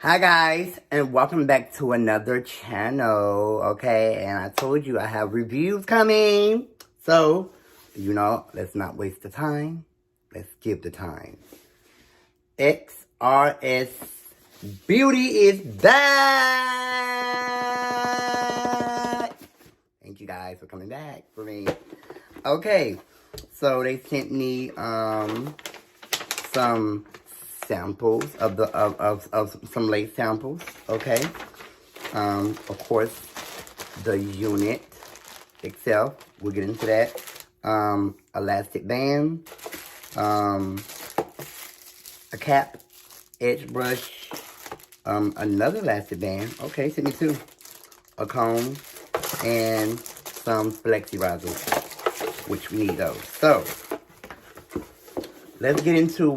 Hi guys, and welcome back to another channel, okay? And I told you I have reviews coming. So, let's not waste the time. Let's give the time. XRS Beauty is back! Thank you guys for coming back for me. Okay, so they sent me some samples of some lace samples, okay? Of course, the unit itself, we'll get into that. Elastic band, a cap, edge brush, another elastic band, okay, sent me two, a comb, and some flexi risers, which we need those. So, let's get into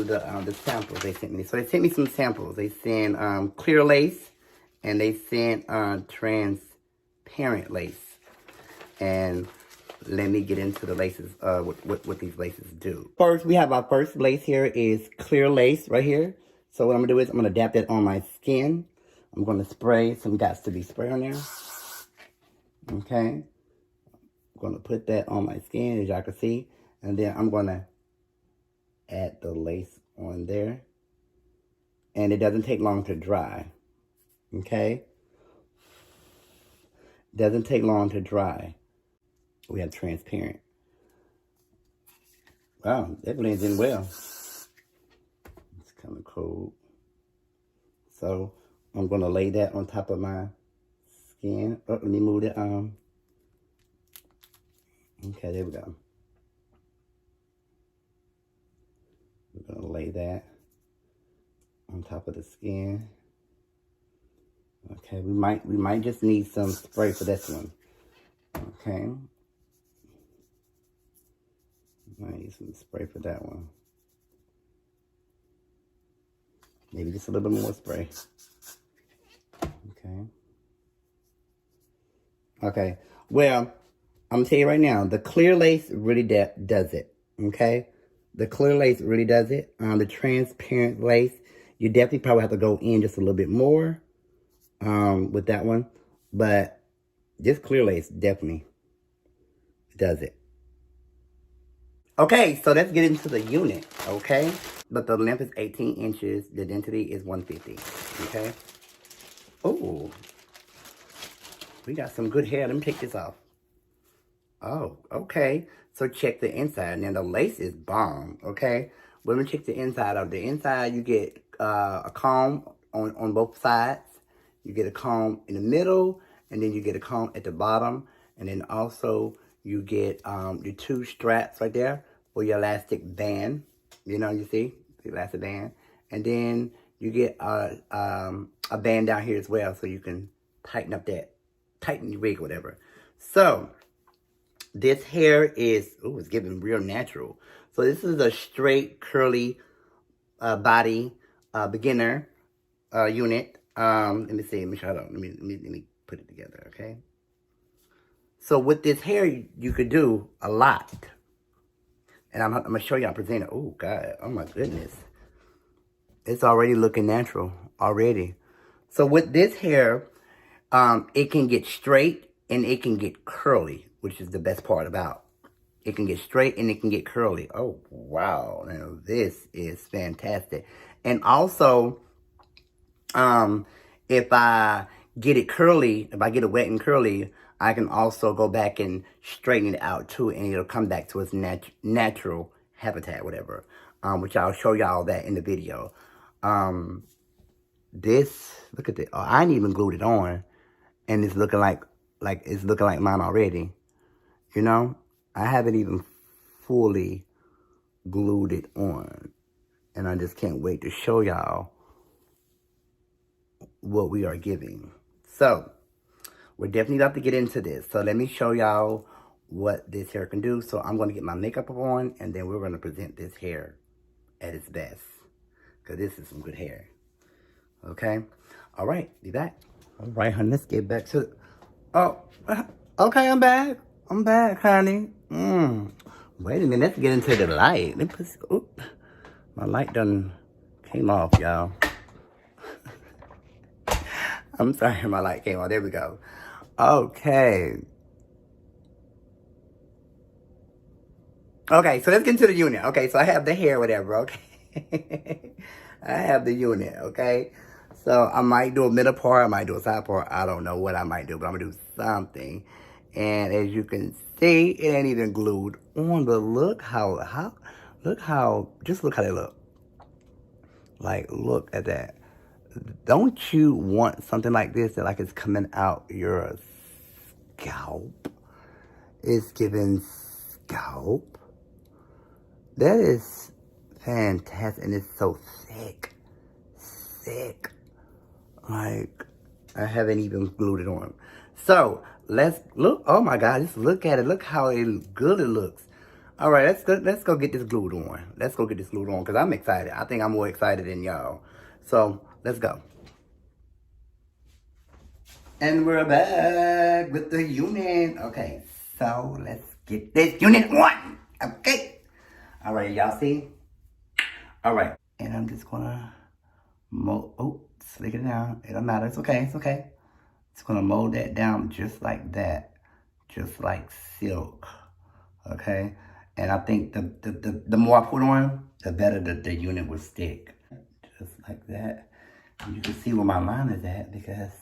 the samples they sent me. So they sent me some samples. They sent clear lace, and they sent transparent lace. And let me get into the laces, what these laces do. First, we have our first lace here is clear lace right here. So what I'm gonna do is I'm gonna dab that on my skin. I'm gonna spray some Got2b spray on there. Okay. I'm gonna put that on my skin, as y'all can see. And then I'm gonna add the lace on there. And it doesn't take long to dry. Okay? Doesn't take long to dry. We have transparent. Wow, that blends in well. It's kind of cold. So I'm gonna lay that on top of my skin. Oh, let me move it. Okay, there we go. We're gonna lay that on top of the skin. Okay, we might just need some spray for this one. Okay. Might need some spray for that one. Maybe just a little bit more spray. Okay. Okay. Well, I'm gonna tell you right now, the clear lace really does it. Okay. The clear lace really does it. The transparent lace, you definitely probably have to go in just a little bit more with that one. But this clear lace definitely does it. Okay, so let's get into the unit, okay? But the length is 18 inches. The density is 150, okay? Oh, we got some good hair. Let me take this off. Oh, okay. So check the inside. Now the lace is bomb, okay? But let me check the inside of the inside. You get a comb on both sides. You get a comb in the middle, and then you get a comb at the bottom, and then also you get your two straps right there for your elastic band. You know, you see the elastic band, and then you get a band down here as well, so you can tighten your wig or whatever. So this hair is, oh, it's giving real natural. So this is a straight curly body beginner unit. Let me see. Let me try it out. Let me put it together. Okay. So with this hair, you could do a lot, and I'm gonna show y'all present it. Oh God. Oh my goodness. It's already looking natural already. So with this hair, it can get straight and it can get curly, which is the best part about. It can get straight and it can get curly. Oh, wow. Now, this is fantastic. And also, if I get it curly, if I get it wet and curly, I can also go back and straighten it out too, and it'll come back to its natural habitat, whatever. Which I'll show y'all that in the video. Look at this. Oh, I ain't even glued it on, and it's looking like it's looking like mine already. You know, I haven't even fully glued it on, and I just can't wait to show y'all what we are giving. So we're definitely about to get into this. So let me show y'all what this hair can do. So I'm going to get my makeup on, and then we're going to present this hair at its best, because this is some good hair. Okay. All right. Be back. All right, honey. Let's get back to. Oh, okay. I'm back. I'm back, honey. Wait a minute. Let's get into the light. Let me put. My light done came off, y'all. I'm sorry, my light came off. There we go. Okay. Okay, so let's get into the unit. Okay, so I have the hair, whatever, okay? I have the unit, okay? So I might do a middle part, I might do a side part. I don't know what I might do, but I'm gonna do something. And as you can see, it ain't even glued on, but look how, just look how they look. Like, look at that. Don't you want something like this that like it's coming out your scalp? It's giving scalp. That is fantastic, and it's so thick. Thick. Like, I haven't even glued it on. So, let's look. Oh my God, just look at it. Look how good it looks. All right, let's go get this glued on. Let's go get this glued on, because I'm excited. I think I'm more excited than y'all. So, let's go. And we're back with the unit. Okay, so let's get this unit on. Okay. All right, y'all see? All right. And I'm just gonna mold, slick it down. It don't matter, it's okay, it's okay. It's gonna mold that down just like that. Just like silk, okay? And I think the more I put on, the better the unit will stick. Just like that. And you can see where my line is at because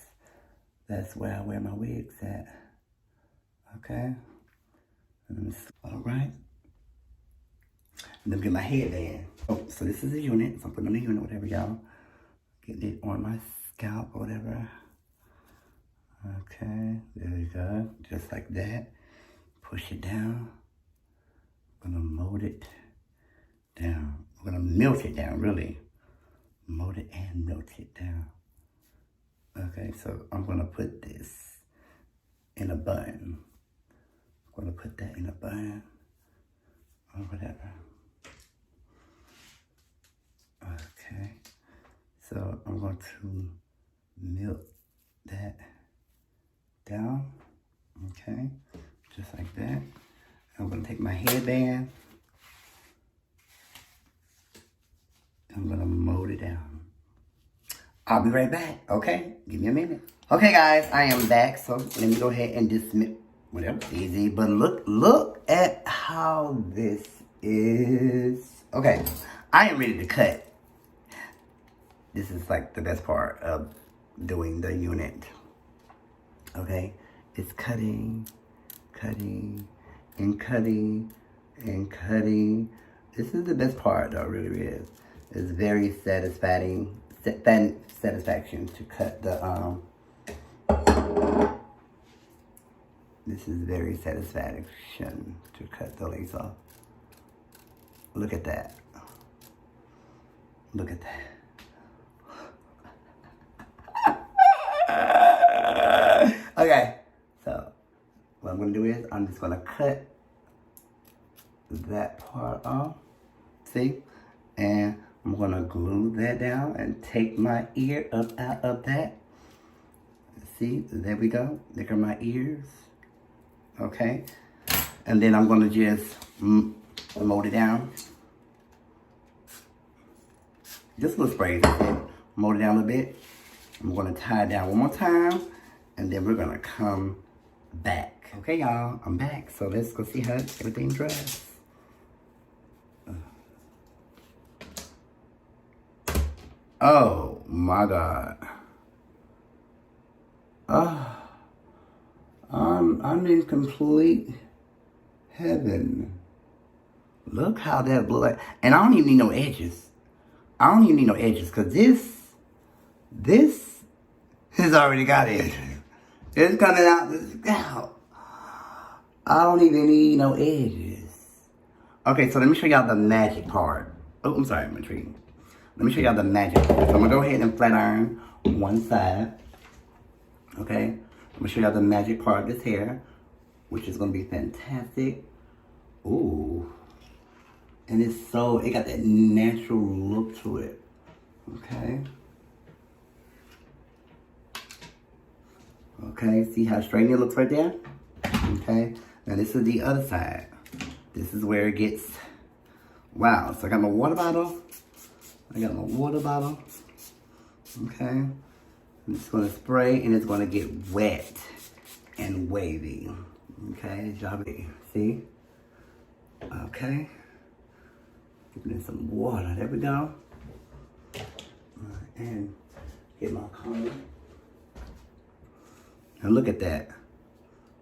that's where I wear my wigs at. Okay? All right. And then get my headband. Oh, so this is the unit. So I'm putting on the unit, whatever, y'all. Getting it on my scalp or whatever. Okay, there you go. Just like that. Push it down. I'm gonna mold it down. I'm gonna melt it down, really. Mold it and melt it down. Okay, so I'm gonna put this in a bun. I'm gonna put that in a bun or whatever. Okay, so I'm going to melt that down, okay, just like that. I'm going to take my headband, I'm going to mold it down. I'll be right back, okay? Give me a minute. Okay, guys, I am back, so let me go ahead and dismiss, whatever, easy, but look at how this is. Okay, I am ready to cut. This is like the best part of doing the unit. Okay, it's cutting, cutting, and cutting, and cutting. This is the best part though, it really is. It's very satisfaction to cut the, this is very satisfaction to cut the lace off. Look at that. Look at that. Okay, so what I'm going to do is I'm just going to cut that part off, see? And I'm going to glue that down and take my ear up out of that. See, there we go. There are my ears. Okay, and then I'm going to just mold it down. Just a little spray, mold it down a little bit. I'm going to tie it down one more time. And then we're gonna come back. Okay, y'all, I'm back. So let's go see how everything dries. Oh my God. I'm in complete heaven. Look how that blew out. And I don't even need no edges. I don't even need no edges because this has already got edges. It's coming out the scalp. I don't even need no edges. Okay, so let me show y'all the magic part. Oh, I'm sorry, I'm intrigued. Let me show y'all the magic part. So I'm gonna go ahead and flat iron one side. Okay, I'm gonna show y'all the magic part of this hair, which is gonna be fantastic. Ooh. And it's so, it got that natural look to it. Okay. Okay, see how straight it looks right there? Okay, now this is the other side. This is where it gets Wow, so I got my water bottle. Okay. I'm just gonna spray and it's gonna get wet and wavy. Okay, y'all see? Okay. Giving it some water. There we go. And get my comb. And look at that.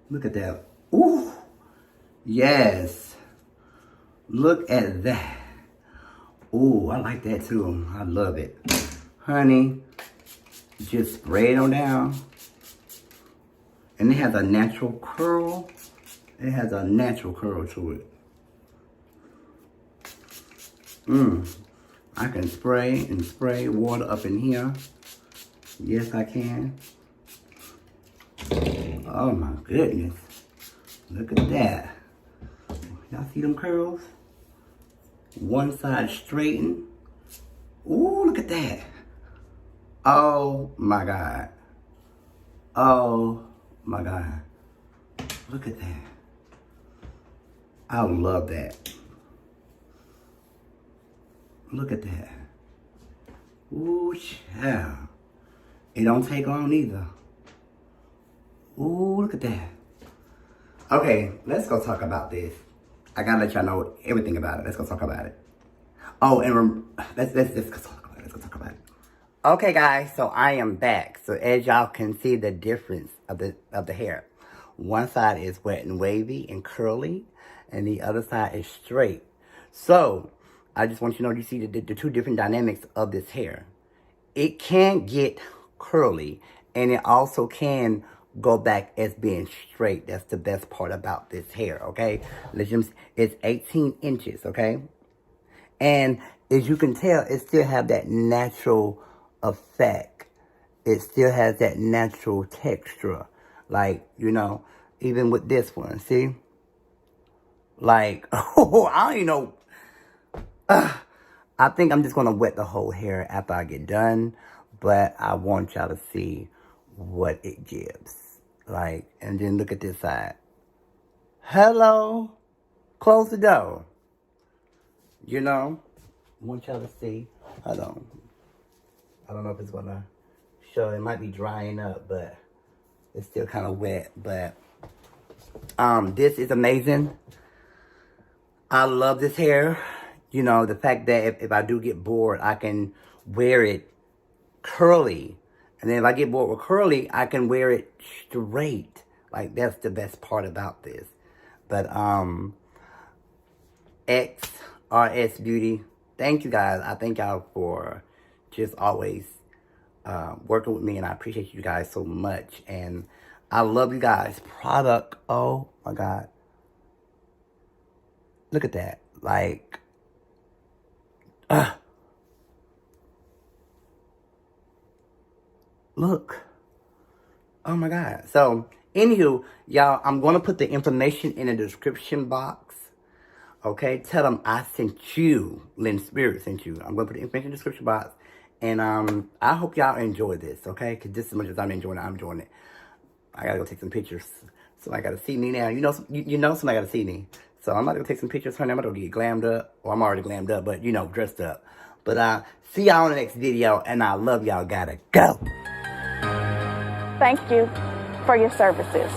Look at that. Ooh. Yes. Look at that. Ooh, I like that too. I love it. Honey, just spray it on down. And it has a natural curl. It has a natural curl to it. I can spray and spray water up in here. Yes, I can. Oh my goodness. Look at that. Y'all see them curls? One side straightened. Ooh, look at that. Oh my God. Oh my God. Look at that. I love that. Look at that. Ooh, child. It don't take long either. Ooh, look at that. Okay, let's go talk about this. I gotta let y'all know everything about it. Let's go talk about it. Oh, and let's go talk about it. Let's go talk about it. Okay, guys, so I am back. So as y'all can see the difference of the hair. One side is wet and wavy and curly, and the other side is straight. So I just want you to know, you see the two different dynamics of this hair. It can get curly, and it also can go back as being straight. That's the best part about this hair, okay? It's 18 inches, okay? And as you can tell, it still have that natural effect. It still has that natural texture. Like, you know, even with this one, see? Like, oh, I don't even know. I think I'm just going to wet the whole hair after I get done. But I want y'all to see what it gives. Like, and then look at this side. Hello. Close the door. You know, I want y'all to see. Hold on. I don't know if it's going to show. It might be drying up, but it's still kind of wet. But this is amazing. I love this hair. You know, the fact that if I do get bored, I can wear it curly. And then if I get bored with curly, I can wear it straight. Like, that's the best part about this. But, Xrsbeauty, thank you guys. I thank y'all for just always working with me. And I appreciate you guys so much. And I love you guys. Product, oh my God. Look at that. Like, look. Oh my God. So, anywho, y'all, I'm going to put the information in the description box. Okay? Tell them I sent you. Lynn Spirit sent you. I'm going to put the information in the description box. And I hope y'all enjoy this. Okay? Because just as much as I'm enjoying it, I got to go take some pictures. Somebody got to see me now. You know somebody got to see me. So I'm about to go take some pictures. Honey, I'm about to get glammed up. Or I'm already glammed up, but, you know, dressed up. But see y'all in the next video. And I love y'all. Gotta go. Thank you for your services.